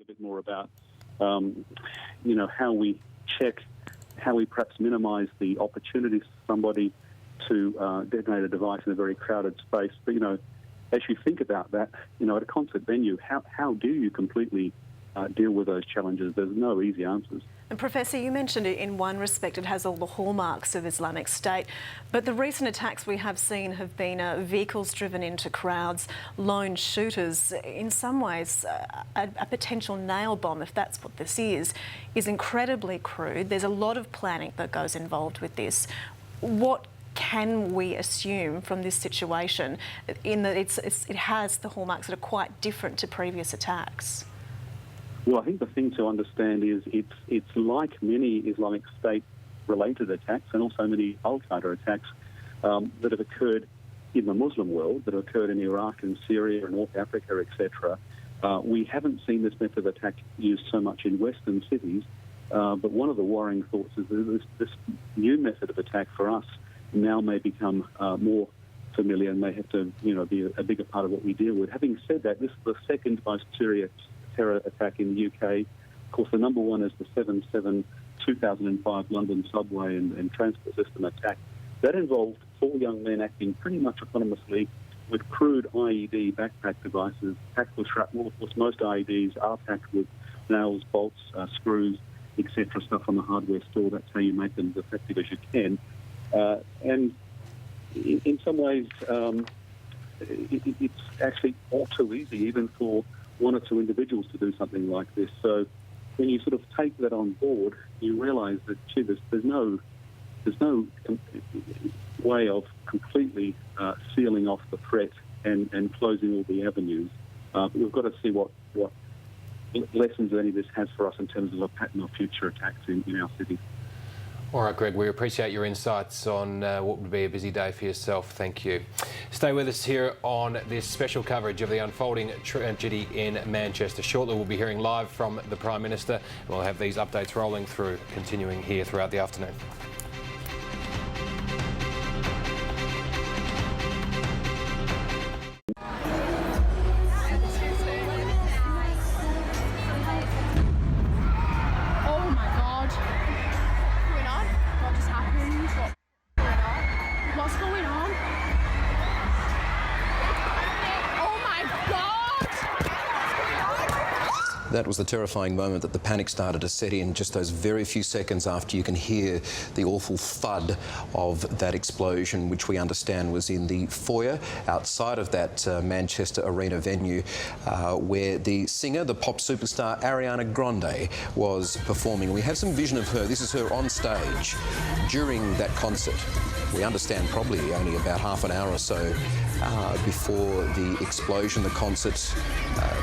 a bit more about, how we check, how we perhaps minimise the opportunities for somebody to detonate a device in a very crowded space. But, as you think about that, at a concert venue, how do you completely deal with those challenges? There's no easy answers. And Professor, you mentioned it in one respect, it has all the hallmarks of Islamic State, but the recent attacks we have seen have been vehicles driven into crowds, lone shooters. In some ways, a potential nail bomb, if that's what this is incredibly crude. There's a lot of planning that goes involved with this. What can we assume from this situation in that it has the hallmarks that are quite different to previous attacks? Well, I think the thing to understand is it's like many Islamic State-related attacks and also many al-Qaeda attacks that have occurred in the Muslim world, that have occurred in Iraq and Syria and North Africa, etc. We haven't seen this method of attack used so much in Western cities, but one of the worrying thoughts is that this new method of attack for us now may become more familiar and may have to be a bigger part of what we deal with. Having said that, this is the second most serious terror attack in the UK. Of course, the number one is the 7/7 2005 London subway and transport system attack. That involved 4 young men acting pretty much autonomously with crude IED backpack devices packed with shrapnel. Of course, most IEDs are packed with nails, bolts, screws, etc., stuff on the hardware store. That's how you make them as effective as you can. And in some ways, it's actually all too easy, even for 1 or 2 individuals to do something like this. So when you sort of take that on board, you realise that, gee, there's no way of completely sealing off the threat and closing all the avenues. But we've got to see what lessons any of this has for us in terms of a pattern of future attacks in our city. All right, Greg, we appreciate your insights on what would be a busy day for yourself. Thank you. Stay with us here on this special coverage of the unfolding tragedy in Manchester. Shortly, we'll be hearing live from the Prime Minister. We'll have these updates rolling through, continuing here throughout the afternoon. That was the terrifying moment that the panic started to set in just those very few seconds after you can hear the awful thud of that explosion, which we understand was in the foyer outside of that Manchester Arena venue where the singer, the pop superstar Ariana Grande, was performing. We have some vision of her. This is her on stage during that concert. We understand probably only about half an hour or so before the explosion. The concert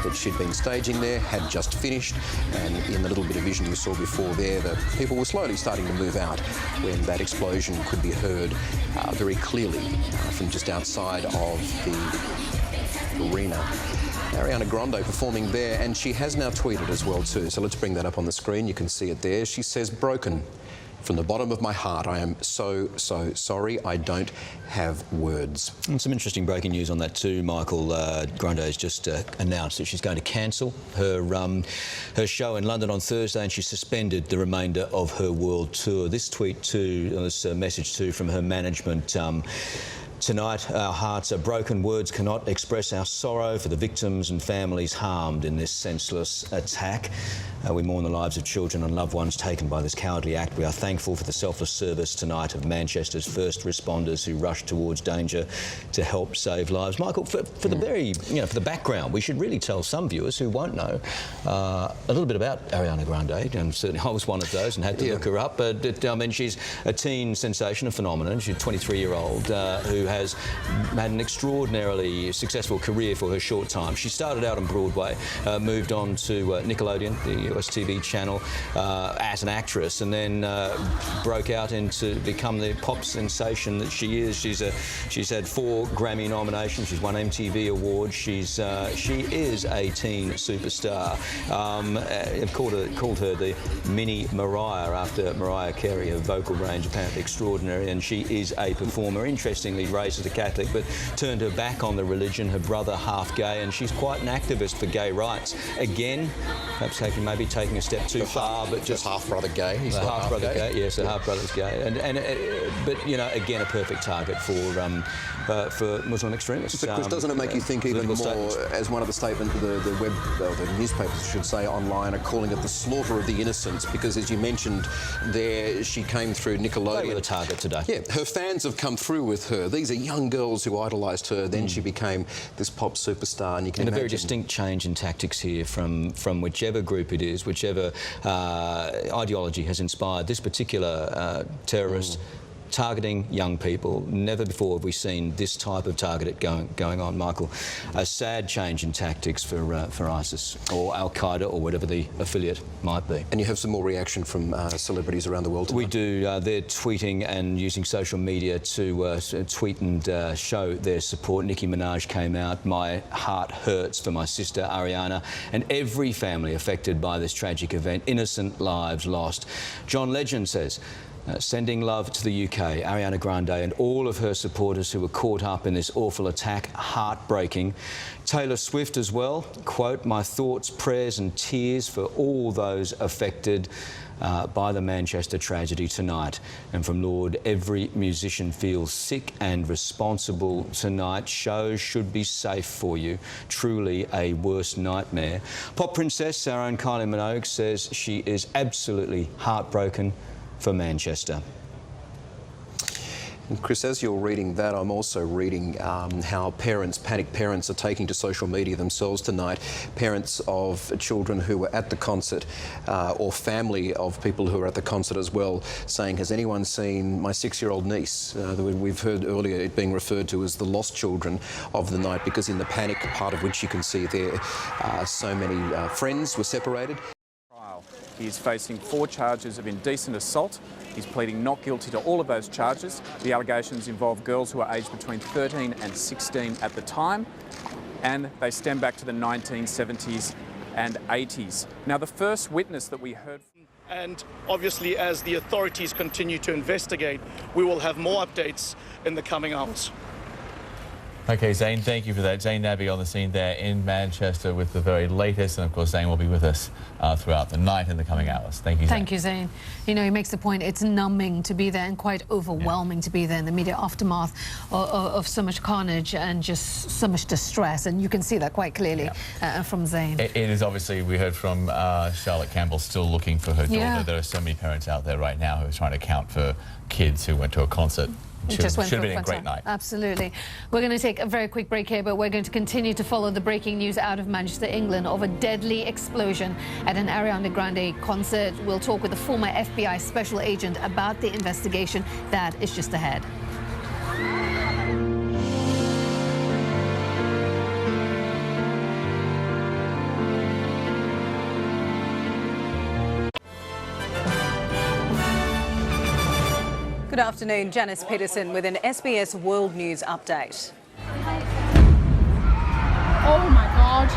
that she'd been staging there had just finished, and in the little bit of vision you saw before there, the people were slowly starting to move out when that explosion could be heard very clearly from just outside of the arena. Ariana Grande performing there, and she has now tweeted as well too, so let's bring that up on the screen. You can see it there. She says, "Broken. From the bottom of my heart, I am so sorry. I don't have words." And some interesting breaking news on that too, Michael. Grande has just announced that she's going to cancel her show in London on Thursday, and she suspended the remainder of her world tour. This tweet too, this message too from her management. Tonight, our hearts are broken. Words cannot express our sorrow for the victims and families harmed in this senseless attack. We mourn the lives of children and loved ones taken by this cowardly act. We are thankful for the selfless service tonight of Manchester's first responders who rushed towards danger to help save lives. Michael, for the very, for the background, we should really tell some viewers who won't know a little bit about Ariana Grande, and certainly I was one of those and had to look her up. But I mean, she's a teen sensation, a phenomenon. She's a 23-year-old who has had an extraordinarily successful career for her short time. She started out on Broadway, moved on to Nickelodeon, the US TV channel as an actress, and then broke out into become the pop sensation that she is. She's had 4 Grammy nominations. She's won MTV awards. She is a teen superstar. I've called her the mini Mariah after Mariah Carey. Her vocal range apparently extraordinary, and she is a performer. Interestingly, raised as a Catholic, but turned her back on the religion. Her brother half gay, and she's quite an activist for gay rights. Again, perhaps maybe taking a step too far, but just half brother gay. He's the half brother gay. Yes, the half brother's gay, but you know, again, a perfect target for Muslim extremists. Because doesn't it make you think even more, as one of the statements the newspapers should say online are calling it the slaughter of the innocents, because as you mentioned there, she came through Nickelodeon. They were the target today. Yeah, her fans have come through with her. These are young girls who idolised her. Then she became this pop superstar, and you can imagine. A very distinct change in tactics here from whichever group it is, whichever ideology has inspired this particular terrorist. Targeting young people. Never before have we seen this type of target going on, Michael. A sad change in tactics for ISIS or Al-Qaeda or whatever the affiliate might be. And you have some more reaction from celebrities around the world tonight? We do. They're tweeting and using social media to tweet and show their support. Nicki Minaj came out. My heart hurts for my sister Ariana and every family affected by this tragic event. Innocent lives lost. John Legend says, sending love to the UK, Ariana Grande and all of her supporters who were caught up in this awful attack. Heartbreaking. Taylor Swift as well. Quote, my thoughts, prayers and tears for all those affected by the Manchester tragedy tonight. And from Lord, every musician feels sick and responsible tonight. Shows should be safe for you. Truly a worst nightmare. Pop princess, our own Kylie Minogue, says she is absolutely heartbroken for Manchester. And Chris, as you're reading that, I'm also reading how panicked parents are taking to social media themselves tonight. Parents of children who were at the concert or family of people who were at the concert as well, saying, has anyone seen my 6-year-old niece? We've heard earlier it being referred to as the lost children of the night, because in the panic, part of which you can see there, so many friends were separated. He is facing 4 charges of indecent assault. He's pleading not guilty to all of those charges. The allegations involve girls who are aged between 13 and 16 at the time, and they stem back to the 1970s and 80s. Now, the first witness that we heard... And obviously, as the authorities continue to investigate, we will have more updates in the coming hours. OK, Zane, thank you for that. Zane Nabby on the scene there in Manchester with the very latest. And, of course, Zane will be with us throughout the night in the coming hours. Thank you, Zane. Thank you, Zane. You know, he makes the point, it's numbing to be there and quite overwhelming to be there in the immediate aftermath of so much carnage and just so much distress. And you can see that quite clearly from Zane. It is obviously, we heard from Charlotte Campbell, still looking for her daughter. Yeah. There are so many parents out there right now who are trying to count for kids who went to a concert. Should have been a great night. Absolutely. We're going to take a very quick break here, but we're going to continue to follow the breaking news out of Manchester, England, of a deadly explosion at an Ariana Grande concert. We'll talk with the former FBI special agent about the investigation that is just ahead. Good afternoon, Janice Peterson with an SBS World News update. Oh my God.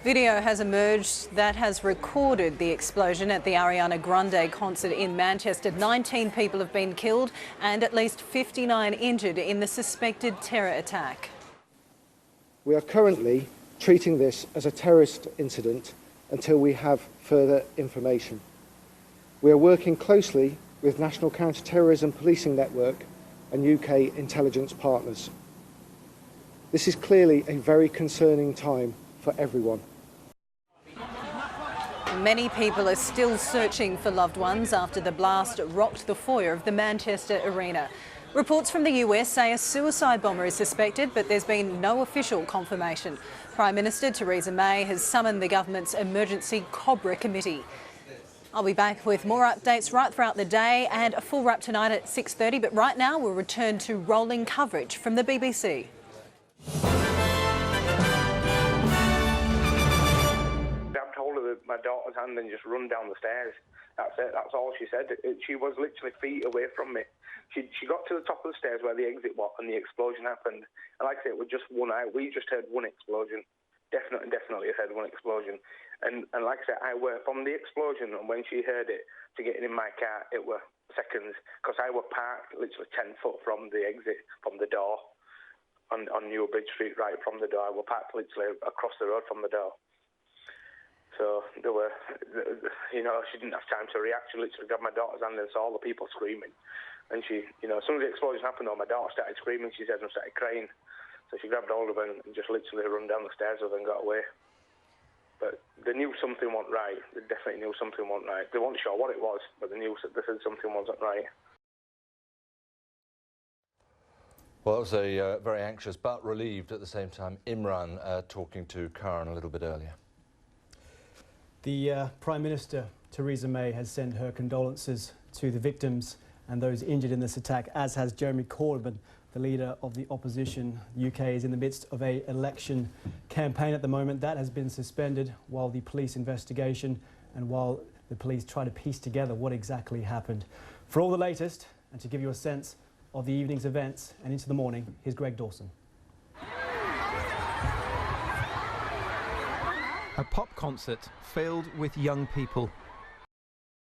Video has emerged that has recorded the explosion at the Ariana Grande concert in Manchester. 19 people have been killed and at least 59 injured in the suspected terror attack. We are currently treating this as a terrorist incident until we have further information. We are working closely with National Counter-Terrorism Policing Network and UK intelligence partners. This is clearly a very concerning time for everyone. Many people are still searching for loved ones after the blast rocked the foyer of the Manchester Arena. Reports from the US say a suicide bomber is suspected, but there's been no official confirmation. Prime Minister Theresa May has summoned the government's emergency Cobra committee. I'll be back with more updates right throughout the day and a full wrap tonight at 6:30. But right now, we'll return to rolling coverage from the BBC. my daughter's hand and just run down the stairs. That's it. That's all she said. She was literally feet away from me. She got to the top of the stairs where the exit was and the explosion happened. And like I say, it was just one out. We just heard one explosion. Definitely heard one explosion. And like I said, I were from the explosion, and when she heard it, to getting in my car, it were seconds, because I were parked literally 10 foot from the exit, from the door, on New Bridge Street, right from the door. I were parked literally across the road from the door. So there were, you know, she didn't have time to react. She literally grabbed my daughter's hand and saw all the people screaming. And she, you know, as soon as the explosion happened, my daughter started screaming, she said, and started crying. So she grabbed hold of her and just literally run down the stairs with her and got away. But they knew something wasn't right. They definitely knew something wasn't right. They weren't sure what it was, but they knew they said something wasn't right. Well, that was a very anxious but relieved at the same time Imran talking to Karen a little bit earlier. The Prime Minister, Theresa May, has sent her condolences to the victims and those injured in this attack, as has Jeremy Corbyn, the leader of the opposition. The UK is in the midst of an election campaign at the moment. That has been suspended while the police investigation and while the police try to piece together what exactly happened. For all the latest, and to give you a sense of the evening's events and into the morning, here's Greg Dawson. A pop concert filled with young people